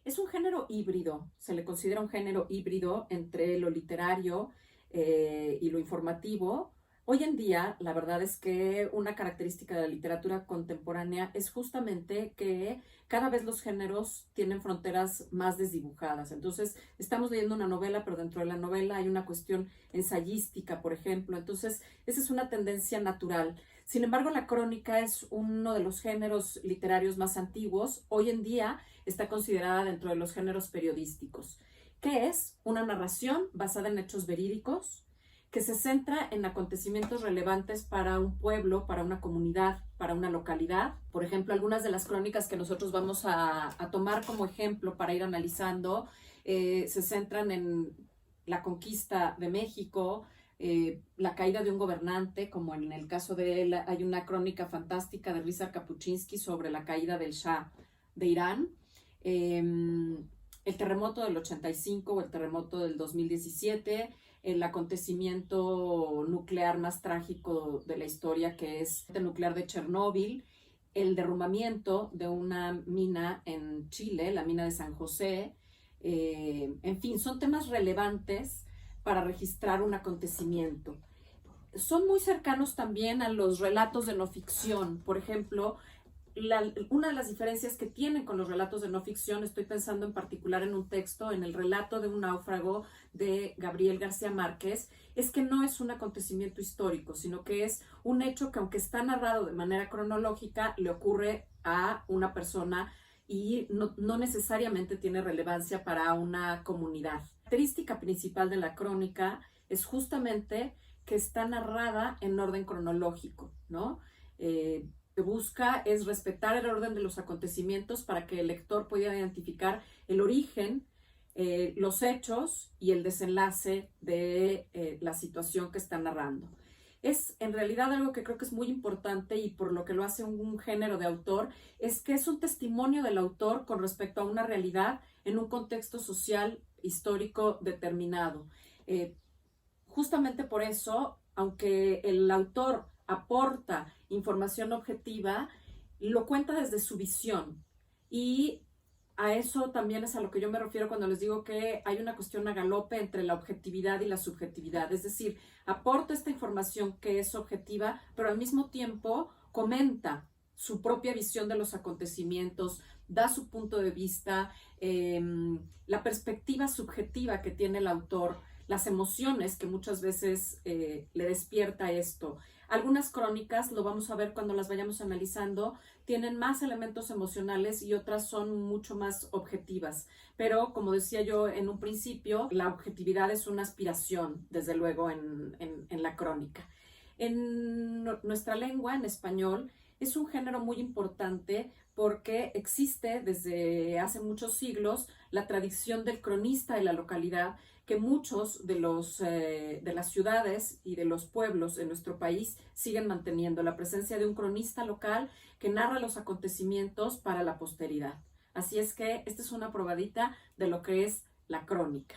Es un género híbrido, se le considera un género híbrido entre lo literario y lo informativo. Hoy en día, la verdad es que una característica de la literatura contemporánea es justamente que cada vez los géneros tienen fronteras más desdibujadas. Entonces, estamos leyendo una novela, pero dentro de la novela hay una cuestión ensayística, por ejemplo. Entonces, esa es una tendencia natural. Sin embargo, la crónica es uno de los géneros literarios más antiguos. Hoy en día está considerada dentro de los géneros periodísticos, que es una narración basada en hechos verídicos que se centra en acontecimientos relevantes para un pueblo, para una comunidad, para una localidad. Por ejemplo, algunas de las crónicas que nosotros vamos a tomar como ejemplo para ir analizando se centran en la conquista de México, la caída de un gobernante, como en el caso de él, hay una crónica fantástica de Rizar Kapuczynski sobre la caída del Shah de Irán, el terremoto del 85 o el terremoto del 2017, el acontecimiento nuclear más trágico de la historia, que es el nuclear de Chernóbil, el derrumbamiento de una mina en Chile, la mina de San José. En fin, son temas relevantes para registrar un acontecimiento. Son muy cercanos también a los relatos de no ficción. Por ejemplo, una de las diferencias que tienen con los relatos de no ficción, estoy pensando en particular en un texto, en el relato de un náufrago de Gabriel García Márquez, es que no es un acontecimiento histórico, sino que es un hecho que, aunque está narrado de manera cronológica, le ocurre a una persona y no necesariamente tiene relevancia para una comunidad. La característica principal de la crónica es justamente que está narrada en orden cronológico, ¿no? Que busca es respetar el orden de los acontecimientos para que el lector pueda identificar el origen, los hechos y el desenlace de la situación que está narrando. Es en realidad algo que creo que es muy importante y por lo que lo hace un género de autor, es que es un testimonio del autor con respecto a una realidad en un contexto social histórico determinado. Justamente por eso, aunque el autor aporta información objetiva, lo cuenta desde su visión. Y a eso también es a lo que yo me refiero cuando les digo que hay una cuestión a galope entre la objetividad y la subjetividad. Es decir, aporta esta información que es objetiva, pero al mismo tiempo comenta su propia visión de los acontecimientos, da su punto de vista, la perspectiva subjetiva que tiene el autor, las emociones que muchas veces le despierta esto. Algunas crónicas, lo vamos a ver cuando las vayamos analizando, tienen más elementos emocionales y otras son mucho más objetivas. Pero, como decía yo en un principio, la objetividad es una aspiración, desde luego, en la crónica. En nuestra lengua, en español, es un género muy importante porque existe desde hace muchos siglos la tradición del cronista de la localidad, que muchos de las ciudades y de los pueblos de nuestro país siguen manteniendo la presencia de un cronista local que narra los acontecimientos para la posteridad. Así es que esta es una probadita de lo que es la crónica.